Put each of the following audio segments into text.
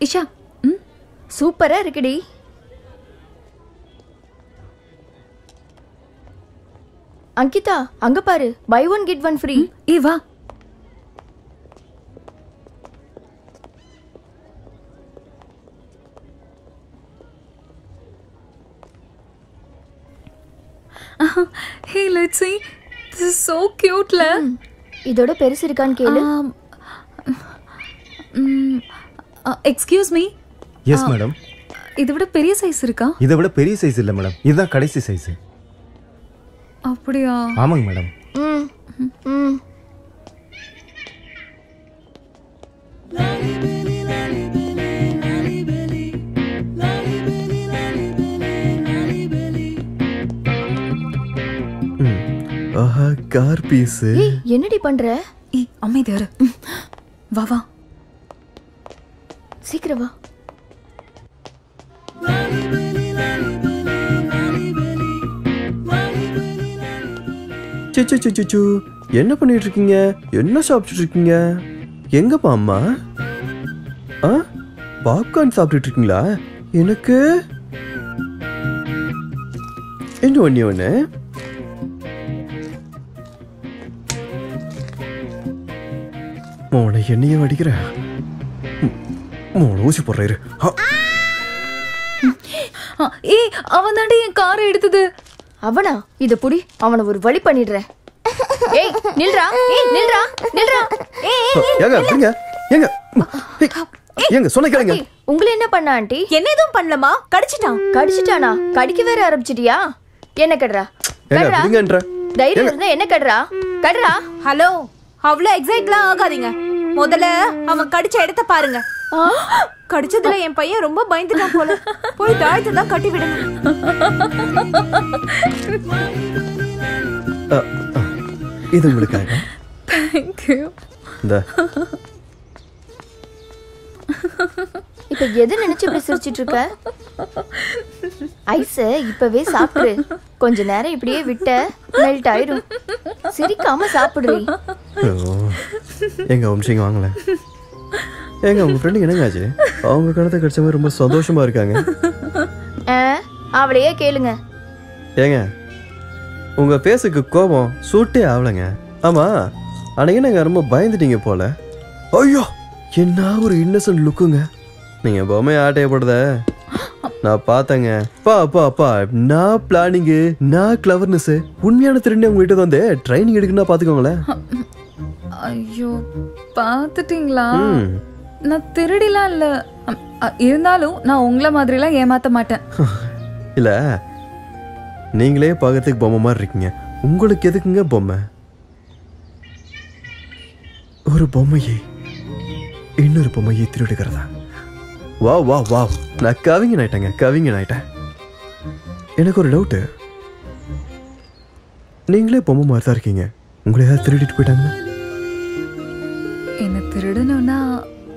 இஷா, சூப்பரா இருக்குடி. அங்கிதா, அங்க பாரு, buy one get one free. ஏ வா. Hey, let's see. This is so cute la. இதோட பெருசு இருக்கான்னு கேளு. Excuse me. Yes madam. இதை விட பெரிய சைஸ் இருக்கா? இதை விட பெரிய சைஸ் இல்ல மேடம், இதுதான் கடைசி சைஸ். அப்படியா? ஆமாங்க மேடம். ஆஹா, கார் பீஸ். என்னடி பண்ற? அமைதியா இரு. வா வா. சீக்கிரம் வா. சிச்சு, என்ன பண்ணிட்டு இருக்கீங்க? என்ன சாப்பிட்டுட்டு இருக்கீங்க? எங்கப்பா அம்மா? பாப்கார்ன் சாப்பிட்டுட்டு இருக்கீங்களா? எனக்கு என்ன ஒண்ணு மோனை என்னைய வடிக்கிற மோன ஊசி போடுறாரு. ஏய், அவன் தாண்டி என் காரை எடுத்தது. அவனா? இத புடி, அவனை ஒரு வழி பண்ணிடுறேன். ஏய் நில்றா, ஏய் நில்றா, நில்றா. ஏங்க விடுங்க, ஏங்க ஏங்க சொன்ன கேளுங்க. உங்களை என்ன பண்ண ஆண்டி? என்ன எதுவும் பண்ணலமா, கடிச்சிட்டானா? கடிக்க வேற ஆரம்பிச்சிட்டியா? என்ன கடுறா? ஏங்க விடுங்கன்ற. தைரியம் இருந்தா என்ன கடுறா? கடுறா. ஹலோ, அவ்வளவு எக்ஸைட்லாம் ஆகாதீங்க. முதல்ல அவன் கடிச்ச இடத்த பாருங்க. கடிச்சதுல என் பையன் ரொம்ப பயந்துட்டான் போல. போய் தாழ்த்து தான் கட்டி விடுங்க. இது உங்களுக்காக. Thank you. இப்ப எது நினைச்சு இப்படி சிரிச்சிட்டு இருக்க? ஐஸ் இப்பவே சாப்பிடு. கொஞ்ச நேரம் இப்படியே விட்ட மெல்ட் ஆயிடும். சிரிக்காம சாப்பிடுறீ. எங்க வம்சிங்க வாங்கல. ஏங்க உங்க ஃப்ரெண்டு என்னங்க ஆச்சு? அவங்க கணத்தை கடிச்ச மாதிரி ரொம்ப சந்தோஷமா இருக்காங்க. அவளையே கேளுங்க. ஏங்க உங்க பேசுக்கு கோபம் சூட்டே ஆகலைங்க. ஆமா, அன்னைக்கு நாங்க ரொம்ப பயந்துட்டீங்க போல. ஐயோ, என்ன ஒரு இன்னசென்ட் லுக்குங்க. நீங்க பொம்மை ஆட்டையப்படுத நான் பார்த்தேங்க. அப்பா நான் பிளானிங்கு, நான் கிளவர்னஸ், உண்மையான திருண்ணே உங்ககிட்ட வந்து ட்ரைனிங் எடுக்குன்னா பாத்துக்கோங்களேன். ஐயோ, பாத்துட்டீங்களா? நான் திருடிலாம் இல்ல. இருந்தாலும் நான் உங்களை மாதிரிலாம் ஏமாத்த மாட்டேன். இல்ல, நீங்களே பார்க்கறதுக்கு பொம்மை மாதிரி இருக்கீங்க. உங்களுக்கு எதுக்குங்க பொம்மை? ஒரு பொம்மையை இன்னொரு பொம்மையை திருடுகிறதா? வா வா வா, நான் கவிங்க ஆயிட்டேன். எனக்கு ஒரு டவுட்டு. நீங்களே பொம்மை மாதிரி தான் இருக்கீங்க. உங்களை ஏதாவது திருடிட்டு போயிட்டாங்க? என்ன திருடணும்னா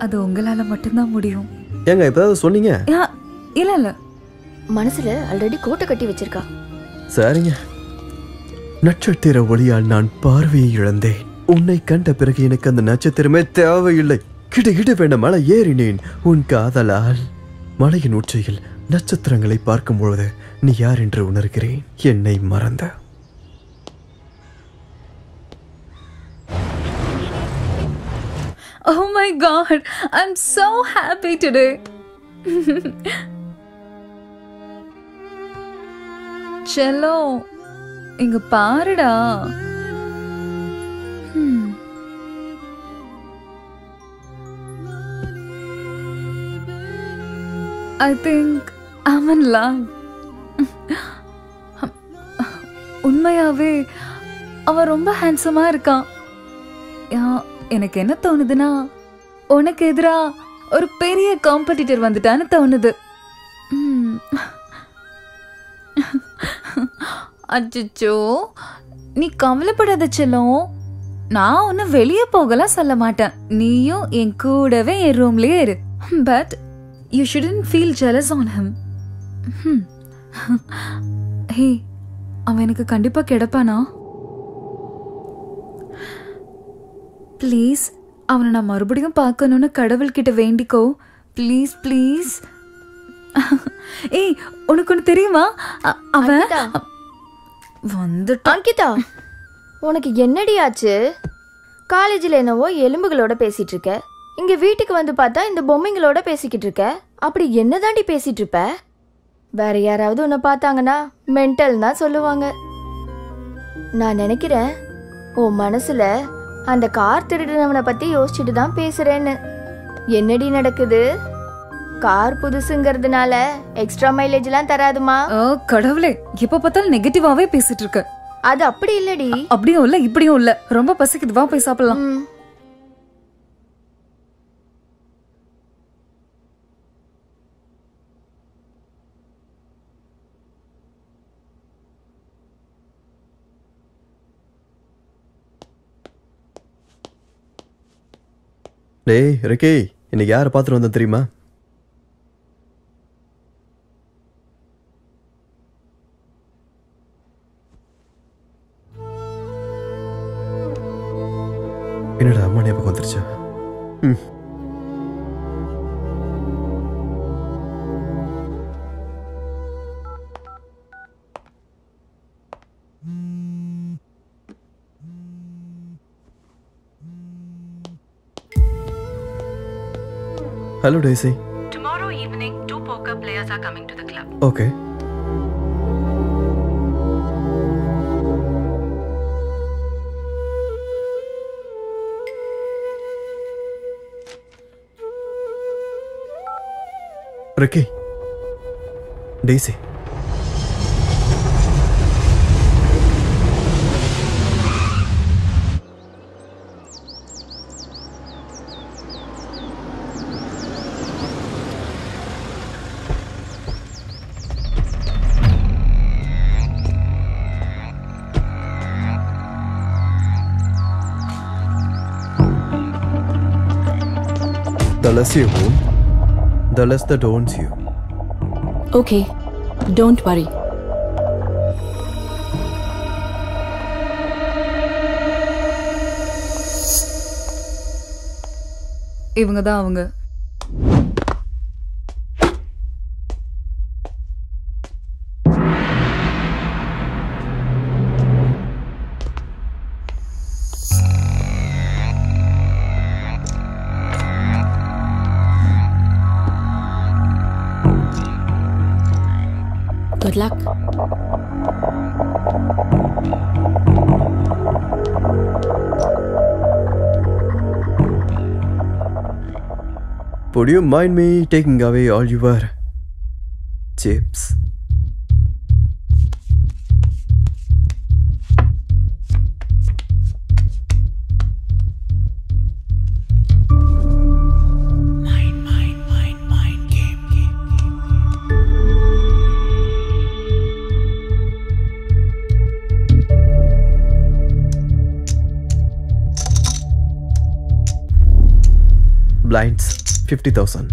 அது உங்களால மட்டும்தான் முடியும். ஏங்க இப்ப சொன்னீங்க? இல்ல, மனசுல ஆல்ரெடி கோட்டை கட்டி வச்சிருக்கா. சரிங்க. நட்சத்திர ஒளியால் நான் பார்வையை இழந்தேன். உன்னை கண்ட பிறகு எனக்கு அந்த நட்சத்திரமே தேவையில்லை. கிடுகிடு வேண்ட மலை ஏறினேன் உன் காதலால். மலையின் உச்சியில் நட்சத்திரங்களை பார்க்கும் பொழுது நீ யார் என்று உணர்கிறேன், என்னை மறந்த. Oh my god, I'm so happy today. Cello, இங்க பாருடா. I think I'm in love. உண்மையாவே அவன் ரொம்ப ஹேண்ட்ஸமா இருக்கான். எனக்கு என்ன தோணுதுன்னா, உனக்கு எதிரா ஒரு பெரிய காம்படிட்டர் வந்துட்டான்னு தோணுது. அச்சோ, நீ கவலைப்படாத செல்லம். நான் ஒன்னு வெளியே போகலாம் சொல்ல மாட்டேன். நீயும் என் கூடவே என் ரூம்லயே இரு. But you shouldn't feel jealous on him. Hey, அவன் எனக்கு கண்டிப்பா கிடைப்பானா? ப்ளீஸ், அவனை நான் மறுபடியும் பார்க்கணும்னு கடவுள்கிட்ட வேண்டிக்கோ. Please please. ஏய், உனக்கு ஒன்று தெரியுமா? அவன் வந்துட்டான். அங்கிதா, உனக்கு என்னடி ஆச்சு? காலேஜில் என்னவோ எலும்புகளோட பேசிட்டு இருக்க, இங்க வீட்டுக்கு வந்து பார்த்தா இந்த பொம்மைங்களோட பேசிக்கிட்டு இருக்க. அப்படி என்னதாண்டி பேசிட்டு இருப்ப? வேற யாராவது உன்னை பார்த்தாங்கன்னா மென்டல் தான் சொல்லுவாங்க. நான் நினைக்கிறேன் உன் மனசுல அந்த கார் திருடினவனை பத்தி யோசிச்சுட்டு தான் பேசுறேன்னு. என்னடி நடக்குது? கார் புதுசுங்கிறதுனால எக்ஸ்ட்ரா மைலேஜ் எல்லாம் தராதுமா? கடவுளே, எப்ப பார்த்தாலும் நெகட்டிவாவே பேசிட்டு இருக்க. அது அப்படி இல்லடி. அப்படியும் இல்ல இப்படியும் இல்ல. ரொம்ப பசிக்குது, வா போய் சாப்பிடலாம். டேய் ரிக்கி, இன்னைக்கு யாரை பார்த்துட்டு வந்தேன் தெரியுமா? என்னடா அம்மா ஞாபகம் வந்துருச்சா? Hello Daisy. Tomorrow evening, 2 poker players are coming to the club. Okay. Ricky. Daisy. The less you own, the less that owns you. Okay, don't worry. இவங்க தான் அவங்க. Good luck. Would you mind me taking away all your chips? Blinds 50,000.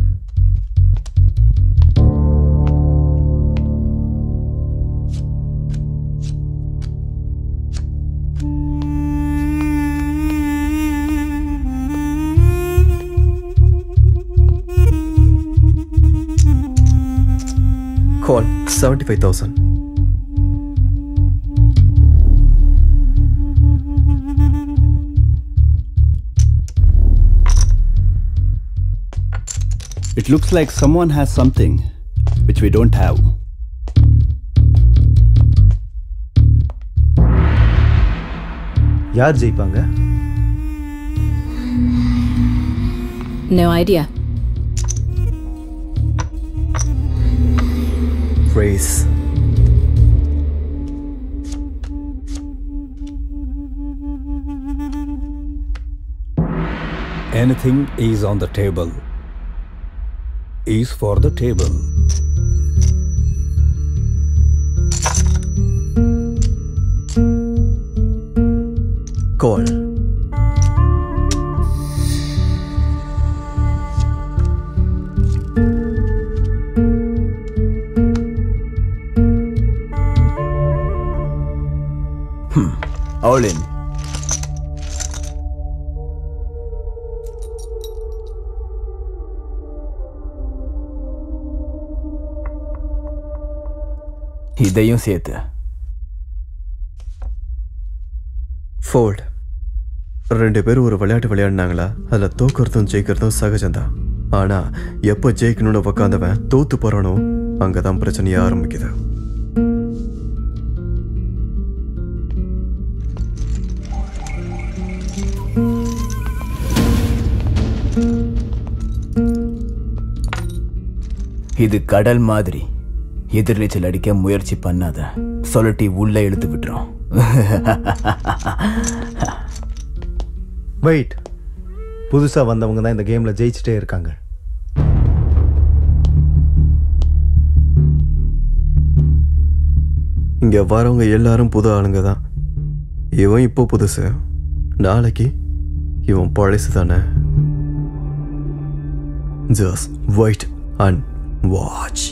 Call 75,000. It looks like someone has something which we don't have. யார் ஜெயிப்பாங்க? No idea. Race. Anything is on the table is for the table. Call. All in. இதையும் சேர்த்து. Fold. 2 பேரும் ஒரு விளையாட்டு விளையாடினாங்களா, அதில் தோக்கிறதும் ஜெயிக்கிறதும் சகஜம்தான். ஆனா எப்போ ஜெயிக்கணும்னு உக்காந்தவன் தோத்து போறானோ அங்கதான் பிரச்சனையே ஆரம்பிக்குது. இது கடல் மாதிரி. எதிர்நீச்சல் அடிக்க முயற்சி பண்ணாத, சொல்லட்டி உள்ள இழுத்து விட்டுரும். வெயிட், புதுசா வந்தவங்க தான் இந்த கேம்ல ஜெயிச்சுட்டே இருக்காங்க. இங்க வரவங்க எல்லாரும் புது ஆளுங்க தான். இவன் இப்போ புதுசு, நாளைக்கு இவன் பழசு தானே. Just wait and watch.